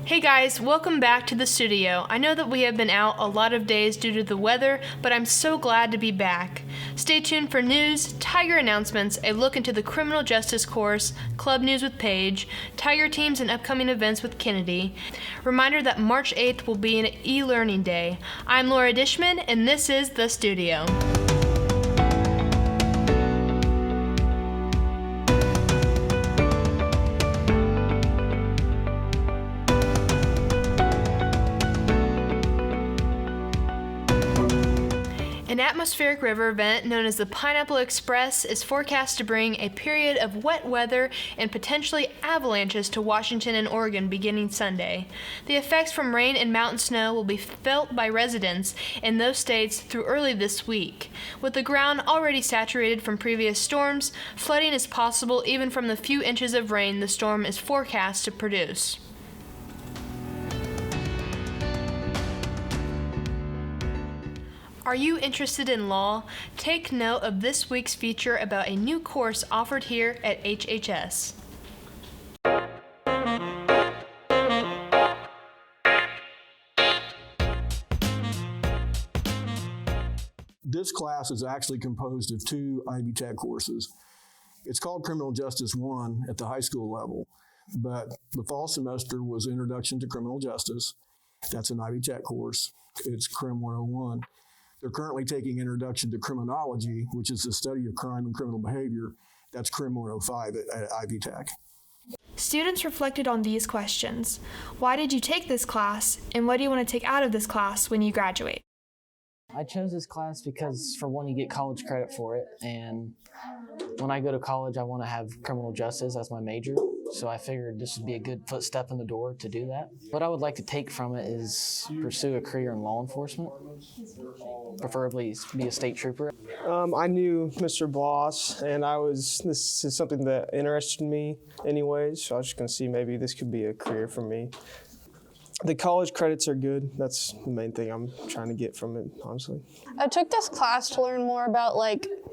Hey guys, welcome back to the studio. I know that we have been out a lot of days due to the weather, but I'm so glad to be back. Stay tuned for news, Tiger announcements, a look into the criminal justice course, club news with Paige, Tiger teams and upcoming events with Kennedy. Reminder that March 8th will be an e-learning day. I'm Laura Dishman, and this is The Studio. An atmospheric river event known as the Pineapple Express is forecast to bring a period of wet weather and potentially avalanches to Washington and Oregon beginning Sunday. The effects from rain and mountain snow will be felt by residents in those states through early this week. With the ground already saturated from previous storms, flooding is possible even from the few inches of rain the storm is forecast to produce. Are you interested in law? Take note of this week's feature about a new course offered here at HHS. This class is actually composed of two Ivy Tech courses. It's called Criminal Justice 1 at the high school level, but the fall semester was Introduction to Criminal Justice. That's an Ivy Tech course. It's Crim 101. They're currently taking Introduction to Criminology, which is the study of crime and criminal behavior. That's Crim 105 at Ivy Tech. Students reflected on these questions. Why did you take this class, and what do you want to take out of this class when you graduate? I chose this class because, for one, you get college credit for it, and when I go to college, I want to have criminal justice as my major, so I figured this would be a good footstep in the door to do that. What I would like to take from it is pursue a career in law enforcement, preferably be a state trooper. I knew Mr. Bloss, and this is something that interested me anyways, so I was just going to see maybe this could be a career for me. The college credits are good. That's the main thing I'm trying to get from it, honestly. I took this class to learn more about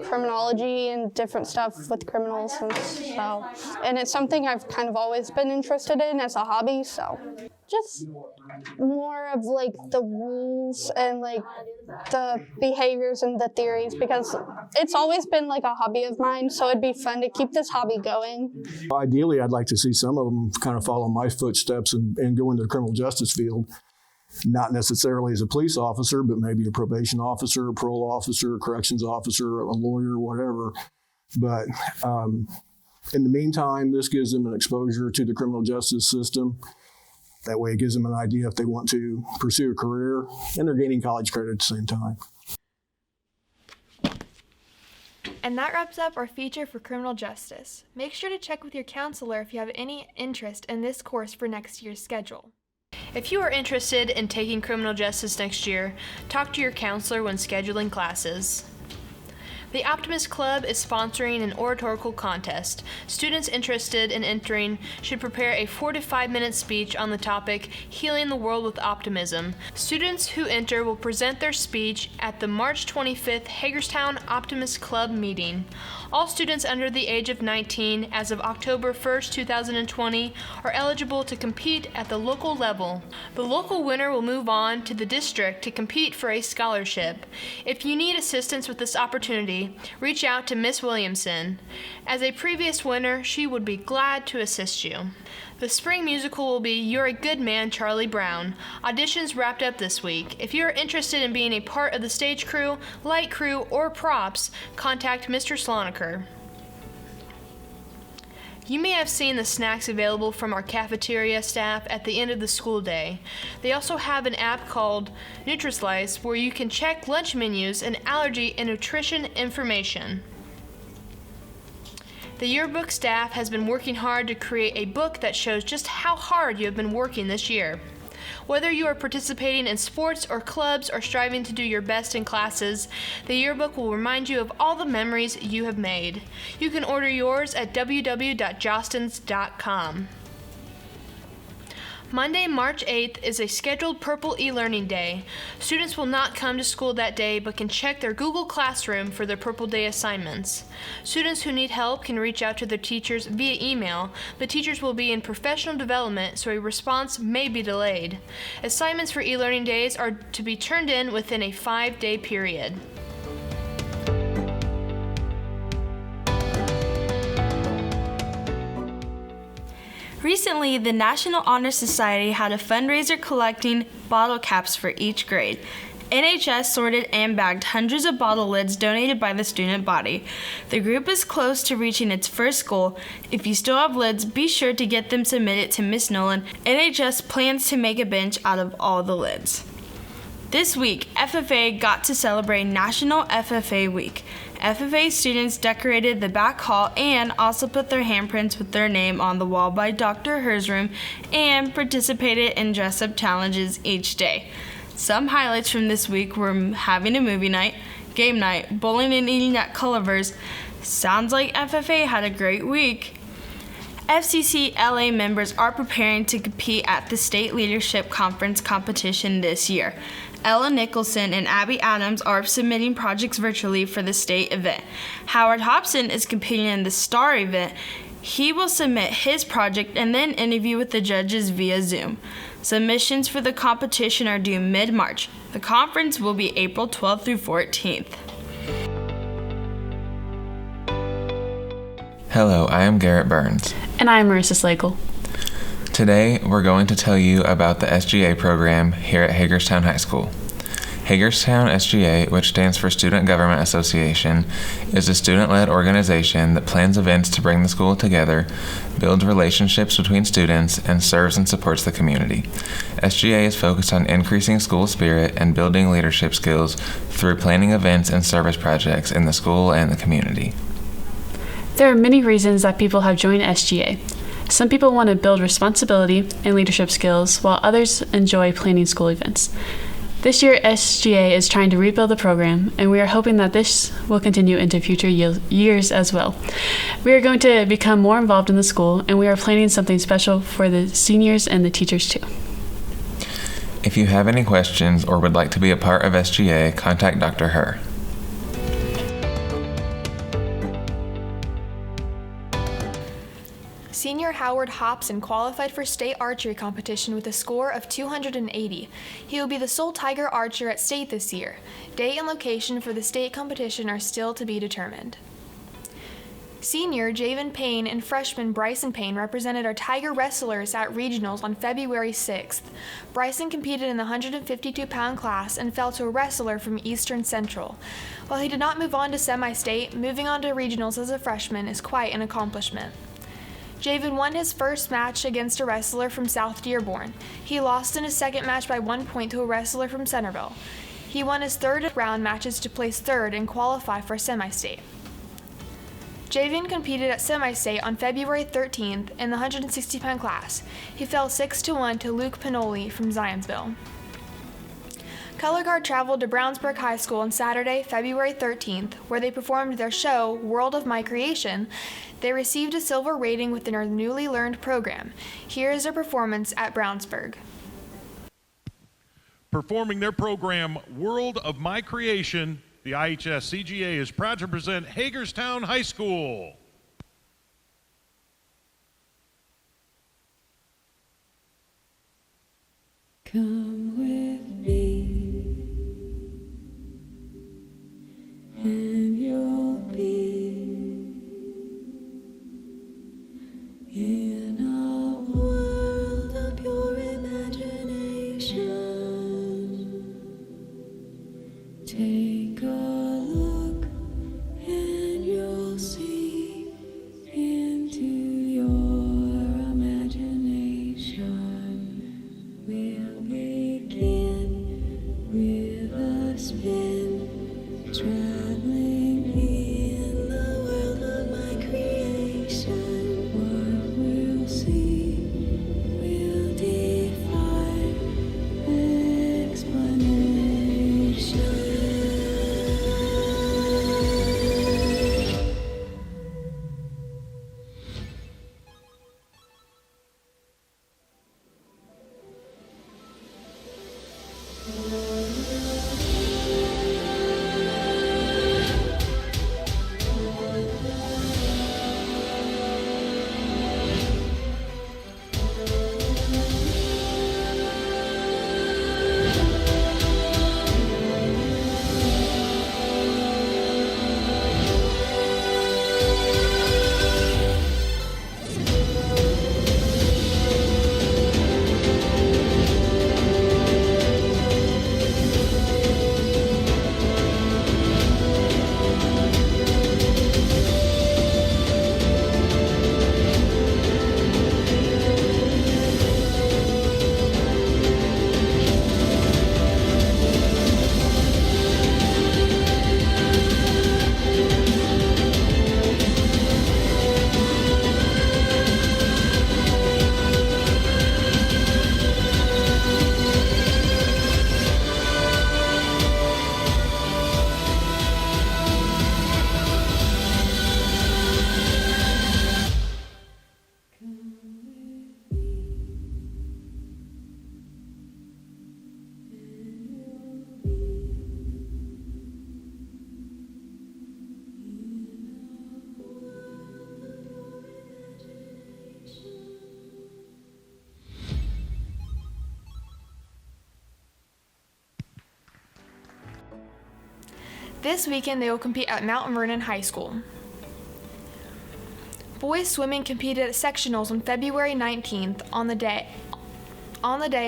criminology and different stuff with criminals and it's something I've kind of always been interested in as a hobby, so just more of the rules and the behaviors and the theories, because it's always been a hobby of mine, so it'd be fun to keep this hobby going. Ideally, I'd like to see some of them kind of follow my footsteps and go into the criminal justice field, not necessarily as a police officer, but maybe a probation officer, a parole officer, a corrections officer, a lawyer, whatever. But in the meantime, this gives them an exposure to the criminal justice system. That way it gives them an idea if they want to pursue a career, and they're gaining college credit at the same time. And that wraps up our feature for criminal justice. Make sure to check with your counselor if you have any interest in this course for next year's schedule. If you are interested in taking criminal justice next year, talk to your counselor when scheduling classes. The OPTIMIST Club is sponsoring an oratorical contest. Students interested in entering should prepare a 4 to 5 minute speech on the topic, Healing the World with Optimism. Students who enter will present their speech at the March 25th Hagerstown OPTIMIST Club meeting. All students under the age of 19 as of October 1st, 2020 are eligible to compete at the local level. The local winner will move on to the district to compete for a scholarship. If you need assistance with this opportunity, reach out to Miss Williamson. As a previous winner, she would be glad to assist you. The spring musical will be You're a Good Man, Charlie Brown. Auditions wrapped up this week. If you are interested in being a part of the stage crew, light crew, or props, contact Mr. Slonaker. You may have seen the snacks available from our cafeteria staff at the end of the school day. They also have an app called NUTRISLICE where you can check lunch menus and allergy and nutrition information. The yearbook staff has been working hard to create a book that shows just how hard you have been working this year. Whether you are participating in sports or clubs or striving to do your best in classes, the yearbook will remind you of all the memories you have made. You can order yours at www.jostens.com. Monday, March 8th is a scheduled Purple e-learning day. Students will not come to school that day but can check their Google Classroom for their Purple Day assignments. Students who need help can reach out to their teachers via email, but teachers will be in professional development, so a response may be delayed. Assignments for e-learning days are to be turned in within a 5-day period. Recently, the National Honor Society had a fundraiser collecting bottle caps for each grade. NHS sorted and bagged hundreds of bottle lids donated by the student body. The group is close to reaching its first goal. If you still have lids, be sure to get them submitted to Miss Nolan. NHS plans to make a bench out of all the lids. This week, FFA got to celebrate National FFA Week. FFA students decorated the back hall and also put their handprints with their name on the wall by Dr. Her's room and participated in dress-up challenges each day. Some highlights from this week were having a movie night, game night, bowling and eating at Culliver's. Sounds like FFA had a great week. FCC LA members are preparing to compete at the State Leadership Conference competition this year. Ella Nicholson and Abby Adams are submitting projects virtually for the state event. Howard Hobson is competing in the STAR event. He will submit his project and then interview with the judges via Zoom. Submissions for the competition are due mid-March. The conference will be April 12th through 14th. Hello, I am Garrett Burns. And I am Marissa Slagle. Today, we're going to tell you about the SGA program here at Hagerstown High School. Hagerstown SGA, which stands for Student Government Association, is a student-led organization that plans events to bring the school together, builds relationships between students, and serves and supports the community. SGA is focused on increasing school spirit and building leadership skills through planning events and service projects in the school and the community. There are many reasons that people have joined SGA. Some people want to build responsibility and leadership skills, while others enjoy planning school events. This year, SGA is trying to rebuild the program, and we are hoping that this will continue into future years as well. We are going to become more involved in the school, and we are planning something special for the seniors and the teachers too. If you have any questions or would like to be a part of SGA, contact Dr. Her. Senior Howard Hobson qualified for state archery competition with a score of 280. He will be the sole Tiger archer at state this year. Date and location for the state competition are still to be determined. Senior Javen Payne and freshman Bryson Payne represented our Tiger wrestlers at regionals on February 6th. Bryson competed in the 152-pound class and fell to a wrestler from Eastern Central. While he did not move on to semi-state, moving on to regionals as a freshman is quite an accomplishment. Javen won his first match against a wrestler from South Dearborn. He lost in his second match by 1 point to a wrestler from Centerville. He won his third round matches to place third and qualify for semi-state. Javen competed at semi-state on February 13th in the 160-pound class. He fell 6-1 to Luke Pinoli from Zionsville. Color Guard traveled to Brownsburg High School on Saturday, February 13th, where they performed their show, World of My Creation. They received a silver rating within our newly learned program. Here is their performance at Brownsburg. Performing their program, World of My Creation, the IHS CGA is proud to present Hagerstown High School. Come with me, and you'll be in a world of pure imagination. Take a look, and you'll see into your imagination. We'll begin. This weekend, they will compete at Mount Vernon High School. Boys swimming competed at sectionals on February 19th. On the day,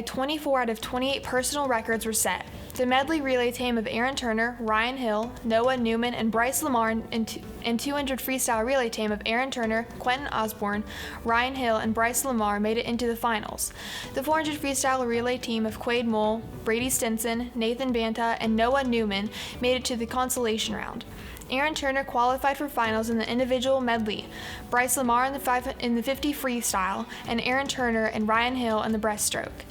24 out of 28 personal records were set. The medley relay team of Aaron Turner, Ryan Hill, Noah Newman, and Bryce Lamar and 200 freestyle relay team of Aaron Turner, Quentin Osborne, Ryan Hill, and Bryce Lamar made it into the finals. The 400 freestyle relay team of Quade Mole, Brady Stinson, Nathan Banta, and Noah Newman made it to the consolation round. Aaron Turner qualified for finals in the individual medley, Bryce Lamar in the 50 freestyle, and Aaron Turner and Ryan Hill in the breaststroke.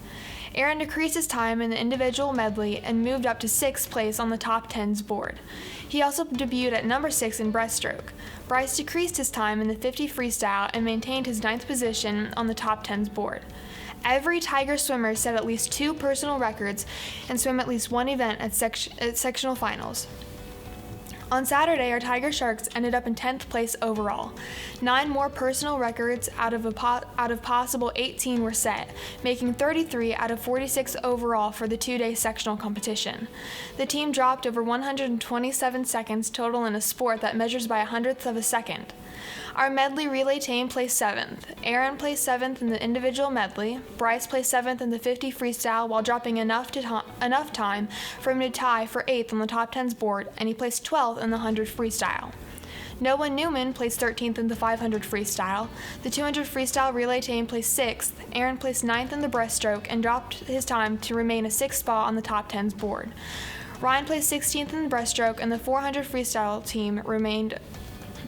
Aaron decreased his time in the individual medley and moved up to 6th place on the top 10's board. He also debuted at number 6 in breaststroke. Bryce decreased his time in the 50 freestyle and maintained his 9th position on the top 10's board. Every Tiger swimmer set at least 2 personal records and swam at least 1 event at sectional finals. On Saturday, our Tiger Sharks ended up in 10th place overall. 9 more personal records out of possible 18 were set, making 33 out of 46 overall for the 2-day sectional competition. The team dropped over 127 seconds total in a sport that measures by 100th of a second. Our medley relay team placed 7th. Aaron placed 7th in the individual medley. Bryce placed 7th in the 50 freestyle while dropping enough time for him to tie for 8th on the top 10's board, and he placed 12th in the 100 freestyle. Noah Newman placed 13th in the 500 freestyle. The 200 freestyle relay team placed 6th. Aaron placed 9th in the breaststroke and dropped his time to remain a 6th spot on the top 10's board. Ryan placed 16th in the breaststroke, and the 400 freestyle team remained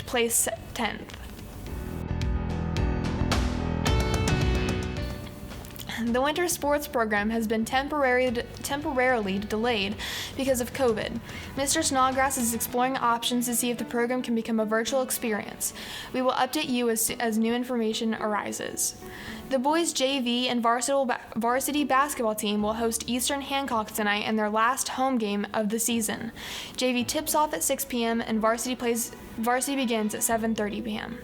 placed 10th. The winter sports program has been temporarily delayed because of COVID. Mr. Snodgrass is exploring options to see if the program can become a virtual experience. We will update you as new information arises. The boys' JV and varsity basketball team will host Eastern Hancock tonight in their last home game of the season. JV tips off at 6 p.m. and varsity begins at 7:30 p.m.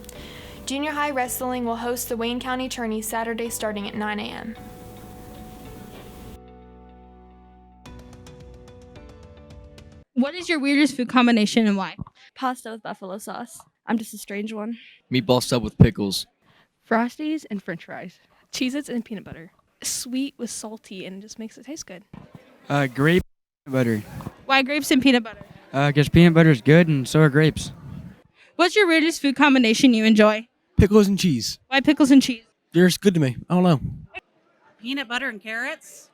Junior high wrestling will host the Wayne County Tourney Saturday starting at 9 a.m. What is your weirdest food combination and why? Pasta with buffalo sauce. I'm just a strange one. Meatball sub with pickles. Frosties and french fries. Cheez-Its and peanut butter. Sweet with salty and it just makes it taste good. Grape butter. Why grapes and peanut butter? Because peanut butter is good and so are grapes. What's your weirdest food combination you enjoy? Pickles and cheese. Why pickles and cheese? They're just good to me. I don't know. Peanut butter and carrots?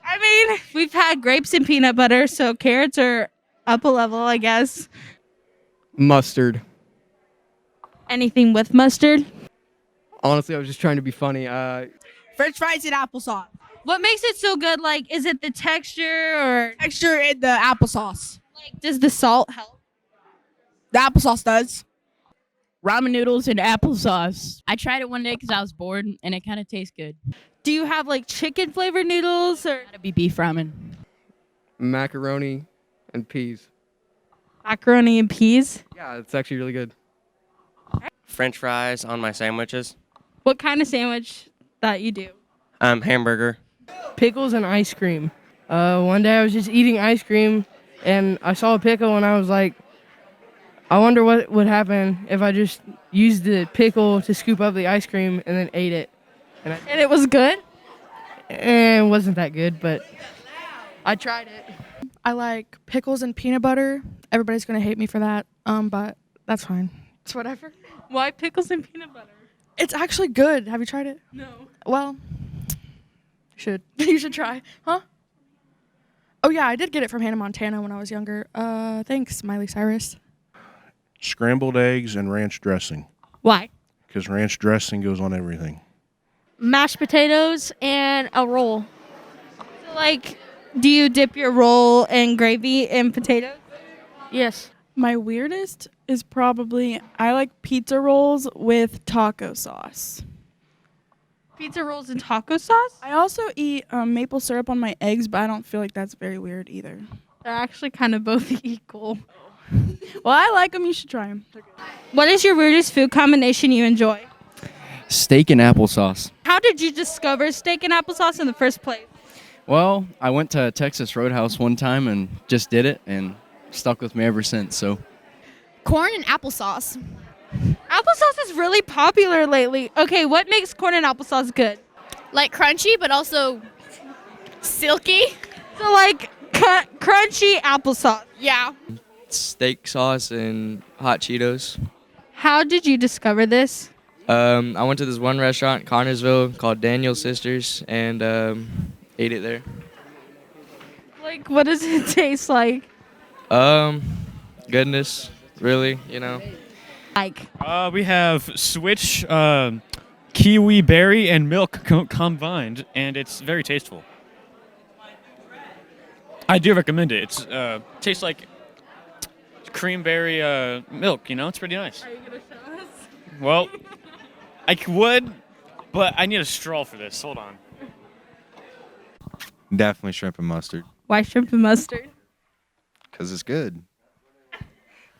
I mean, we've had grapes and peanut butter, so carrots are up a level, I guess. Mustard. Anything with mustard? Honestly, I was just trying to be funny. French fries and applesauce. What makes it so good? Like, is it the texture or Texture in the applesauce. like does the salt help? The applesauce does. Ramen noodles and applesauce. I tried it one day because I was bored, and it kind of tastes good. Do you have like chicken flavored noodles or Gotta be beef ramen. Macaroni and peas. macaroni and peas? Yeah, it's actually really good. French fries on my sandwiches. What kind of sandwich that you do? Hamburger. Pickles and ice cream. One day I was just eating ice cream and I saw a pickle and I was like, I wonder what would happen if I just used the pickle to scoop up the ice cream and then ate it. And it was good? And it wasn't that good, but I tried it. I like pickles and peanut butter. Everybody's gonna hate me for that, but that's fine. It's whatever. Why pickles and peanut butter? It's actually good. Have you tried it? No. Well, you should try. Huh? Oh yeah, I did get it from Hannah Montana when I was younger. Thanks, Miley Cyrus. Scrambled eggs and ranch dressing. Why? Because ranch dressing goes on everything. Mashed potatoes and a roll. So like, do you dip your roll in gravy and potatoes? Yes. My weirdest is probably I like pizza rolls with taco sauce. Pizza rolls and taco sauce? I also eat maple syrup on my eggs, but I don't feel like that's very weird either. They're actually kind of both equal. Well, I like them. You should try them. What is your weirdest food combination you enjoy? Steak and applesauce. How did you discover steak and applesauce in the first place? Well, I went to Texas Roadhouse one time and just did it, and stuck with me ever since. So Corn and applesauce. Applesauce is really popular lately. Okay, what makes corn and applesauce good? Like crunchy, but also silky. So like crunchy applesauce. Yeah. steak sauce and hot Cheetos. How did you discover this? I went to this one restaurant in Connersville called Daniel's Sisters and ate it there. Like, what does it taste like? Goodness, really, you know. Like, we have Switch, kiwi berry, and milk combined, and it's very tasteful. I do recommend it. It's tastes like creamberry milk. You know, it's pretty nice. Are you gonna show us? Well, I would, but I need a straw for this. Hold on. Definitely shrimp and mustard. Why shrimp and mustard? Because it's good.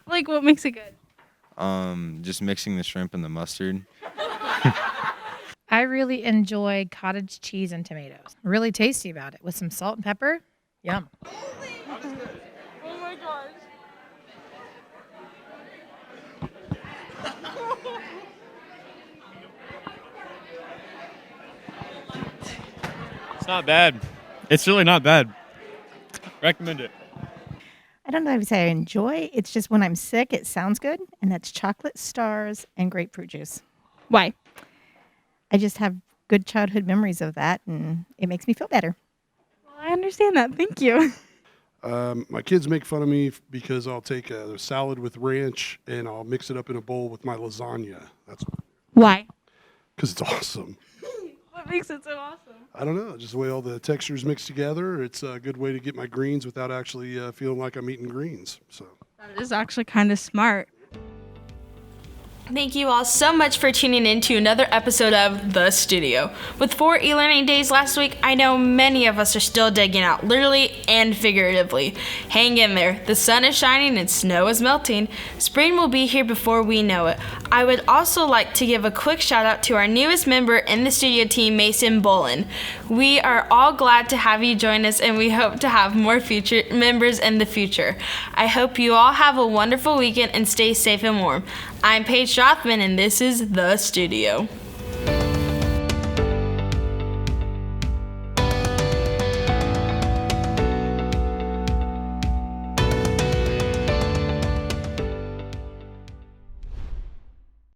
Like, what makes it good? Just mixing the shrimp and the mustard. I really enjoy cottage cheese and tomatoes. Really tasty about it with some salt and pepper. Yum. Oh my gosh. It's not bad. It's really not bad. Recommend it. I don't know if I say I enjoy. It's just when I'm sick, it sounds good, and that's chocolate stars and grapefruit juice. Why? I just have good childhood memories of that, and it makes me feel better. Well, I understand that. Thank you. My kids make fun of me because I'll take a salad with ranch and I'll mix it up in a bowl with my lasagna. That's why. Because it's awesome. What makes it so awesome? I don't know, just the way all the textures mix together. It's a good way to get my greens without actually feeling like I'm eating greens. So That is actually kind of smart. Thank you all so much for tuning in to another episode of The Studio. With 4 e-learning days last week, I know many of us are still digging out, literally and figuratively. Hang in there. The sun is shining and snow is melting. Spring will be here before we know it. I would also like to give a quick shout out to our newest member in the studio team, Mason Bolin. We are all glad to have you join us, and we hope to have more future members in the future. I hope you all have a wonderful weekend and stay safe and warm. I'm Paige Rothman, and this is The Studio.